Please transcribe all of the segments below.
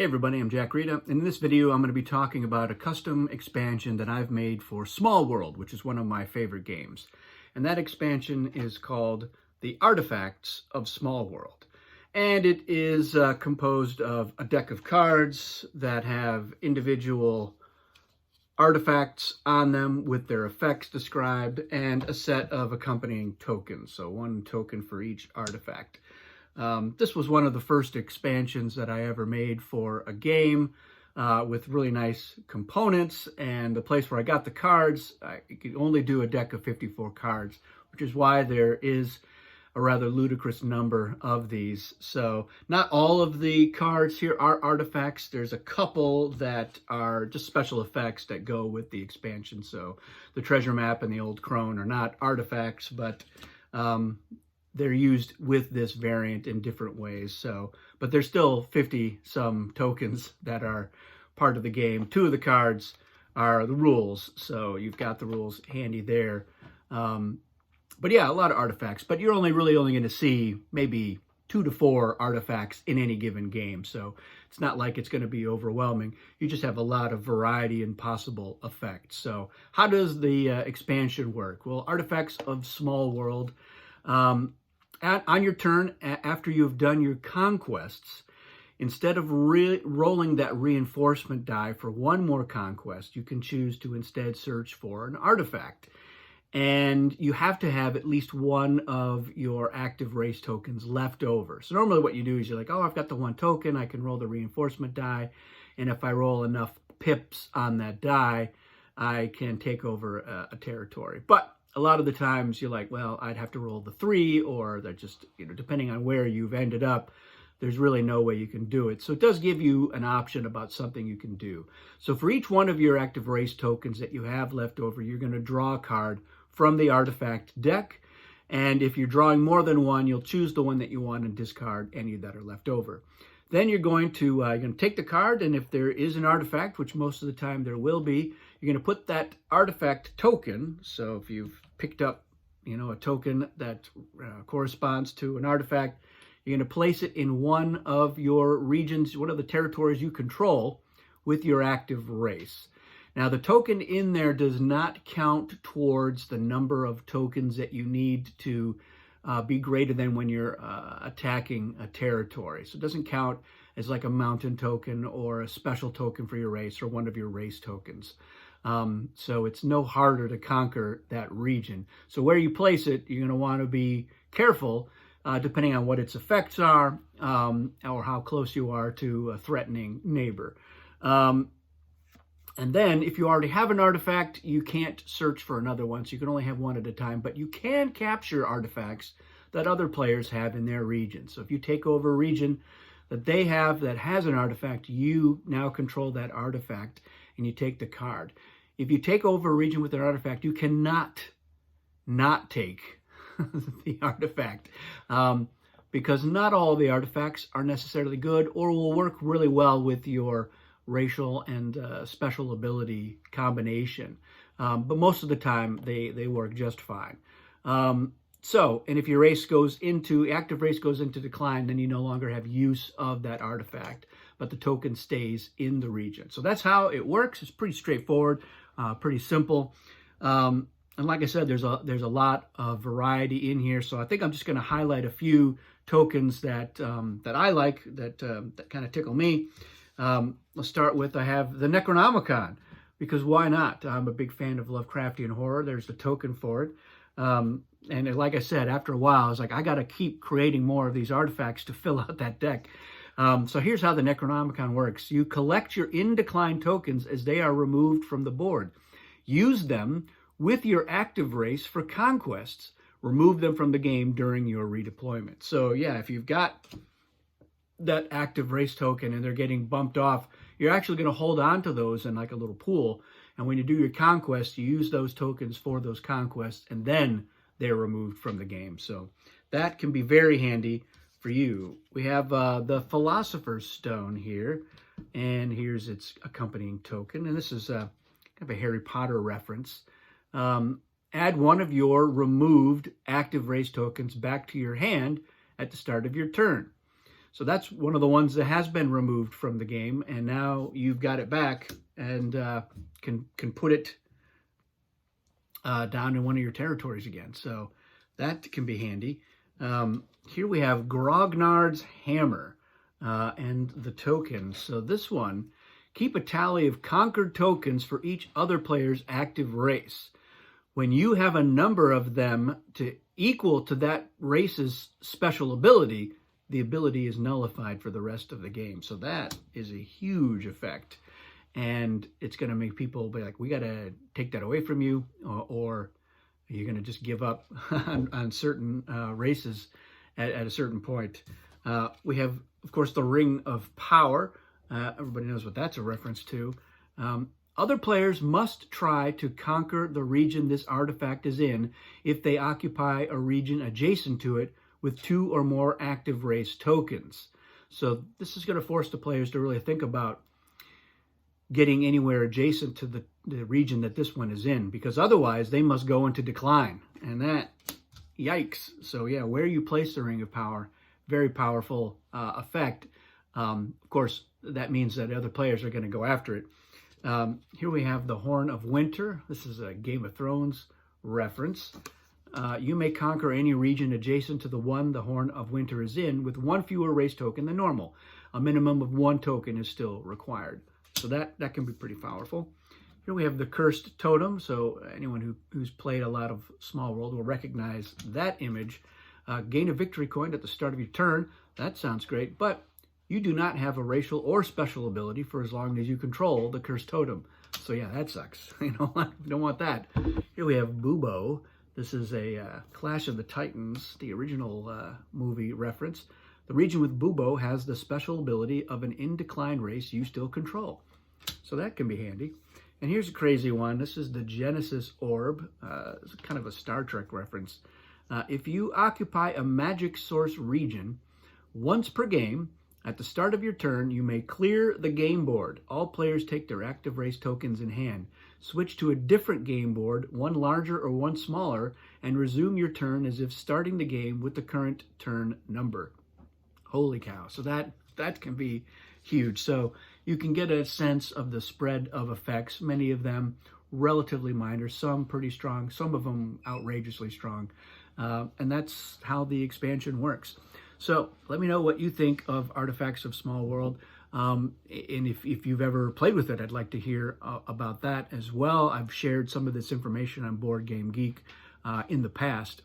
Hey everybody, I'm Jack Rita. In this video, I'm going to be talking about a custom expansion that I've made for Small World, which is one of my favorite games. And that expansion is called The Artifacts of Small World. And it is composed of a deck of cards that have individual artifacts on them with their effects described and a set of accompanying tokens. So one token for each artifact. This was one of the first expansions that I ever made for a game with really nice components, and the place where I got the cards, I could only do a deck of 54 cards, which is why there is a rather ludicrous number of these. So not all of the cards here are artifacts. There's a couple that are just special effects that go with the expansion. So the treasure map and the old crone are not artifacts, but they're used with this variant in different ways. So, but there's still 50 some tokens that are part of the game. Two of the cards are the rules, so you've got the rules handy there. But yeah, a lot of artifacts, but you're really only going to see maybe 2 to 4 artifacts in any given game. So it's not like it's going to be overwhelming. You just have a lot of variety and possible effects. So how does the expansion work? Well, Artifacts of Small World, on your turn, after you've done your conquests, instead of rolling that reinforcement die for one more conquest, you can choose to instead search for an artifact. And you have to have at least one of your active race tokens left over. So normally what you do is you're like, oh, I've got the one token, I can roll the reinforcement die, and if I roll enough pips on that die, I can take over a territory. But a lot of the times you're like, well, I'd have to roll the 3, or that just, depending on where you've ended up, there's really no way you can do it. So it does give you an option about something you can do. So for each one of your active race tokens that you have left over, you're going to draw a card from the artifact deck. And if you're drawing more than one, you'll choose the one that you want and discard any that are left over. Then you're going to take the card, and if there is an artifact, which most of the time there will be, you're going to put that artifact token. So if you've picked up, a token that corresponds to an artifact, you're going to place it in one of your regions, one of the territories you control with your active race. Now, the token in there does not count towards the number of tokens that you need to be greater than when you're attacking a territory. So it doesn't count as like a mountain token or a special token for your race or one of your race tokens. So it's no harder to conquer that region. So where you place it, you're going to want to be careful depending on what its effects are or how close you are to a threatening neighbor. And then if you already have an artifact, you can't search for another one, so you can only have one at a time, but you can capture artifacts that other players have in their region. So if you take over a region that they have that has an artifact, you now control that artifact and you take the card. If you take over a region with an artifact, you cannot not take the artifact because not all the artifacts are necessarily good or will work really well with your racial and special ability combination. But most of the time, they work just fine. And if your active race goes into decline, then you no longer have use of that artifact, but the token stays in the region. So that's how it works. It's pretty straightforward, pretty simple. And like I said, there's a lot of variety in here. So I think I'm just going to highlight a few tokens that I like, that kind of tickle me. Let's start with, I have the Necronomicon, because why not? I'm a big fan of Lovecraftian horror. There's the token for it. And like I said, after a while, I was like, I got to keep creating more of these artifacts to fill out that deck. So here's how the Necronomicon works. You collect your in-decline tokens as they are removed from the board. Use them with your active race for conquests. Remove them from the game during your redeployment. So yeah, if you've got that active race token and they're getting bumped off, you're actually going to hold on to those in like a little pool. And when you do your conquest, you use those tokens for those conquests, and then they're removed from the game. So that can be very handy for you. We have the Philosopher's Stone here, and here's its accompanying token. And this is kind of a Harry Potter reference. Add one of your removed active race tokens back to your hand at the start of your turn. So that's one of the ones that has been removed from the game, and now you've got it back and can put it down in one of your territories again. So that can be handy. Here we have Grognard's Hammer and the tokens. So this one, keep a tally of conquered tokens for each other player's active race. When you have a number of them to equal to that race's special ability, the ability is nullified for the rest of the game. So that is a huge effect. And it's going to make people be like, we got to take that away from you, or you're going to just give up on certain races at a certain point. We have, of course, the Ring of Power. Everybody knows what that's a reference to. Other players must try to conquer the region this artifact is in if they occupy a region adjacent to it with 2 or more active race tokens. So this is going to force the players to really think about getting anywhere adjacent to the region that this one is in, because otherwise they must go into decline. And that, yikes. So yeah, where you place the Ring of Power, very powerful effect. Of course, that means that other players are going to go after it. Here we have the Horn of Winter. This is a Game of Thrones reference. You may conquer any region adjacent to the one the Horn of Winter is in with 1 fewer race token than normal. A minimum of 1 token is still required. So that can be pretty powerful. Here we have the Cursed Totem. So anyone who's played a lot of Small World will recognize that image. Gain a victory coin at the start of your turn. That sounds great, but you do not have a racial or special ability for as long as you control the Cursed Totem. So yeah, that sucks. You don't want that. Here we have Bubo. This is a Clash of the Titans, the original movie reference. The region with Bubo has the special ability of an in-decline race you still control. So that can be handy. And here's a crazy one. This is the Genesis Orb. It's kind of a Star Trek reference. If you occupy a magic source region once per game, at the start of your turn, you may clear the game board. All players take their active race tokens in hand. Switch to a different game board, one larger or one smaller, and resume your turn as if starting the game with the current turn number. Holy cow. So that can be huge. So you can get a sense of the spread of effects, many of them relatively minor, some pretty strong, some of them outrageously strong. And that's how the expansion works. So let me know what you think of Artifacts of Small World. And if you've ever played with it, I'd like to hear about that as well. I've shared some of this information on Board Game Geek in the past.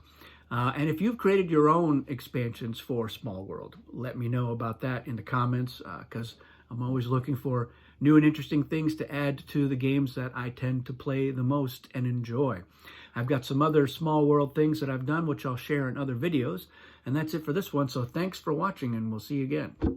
And if you've created your own expansions for Small World, let me know about that in the comments, because I'm always looking for new and interesting things to add to the games that I tend to play the most and enjoy. I've got some other Small World things that I've done, which I'll share in other videos. And that's it for this one. So thanks for watching, and we'll see you again.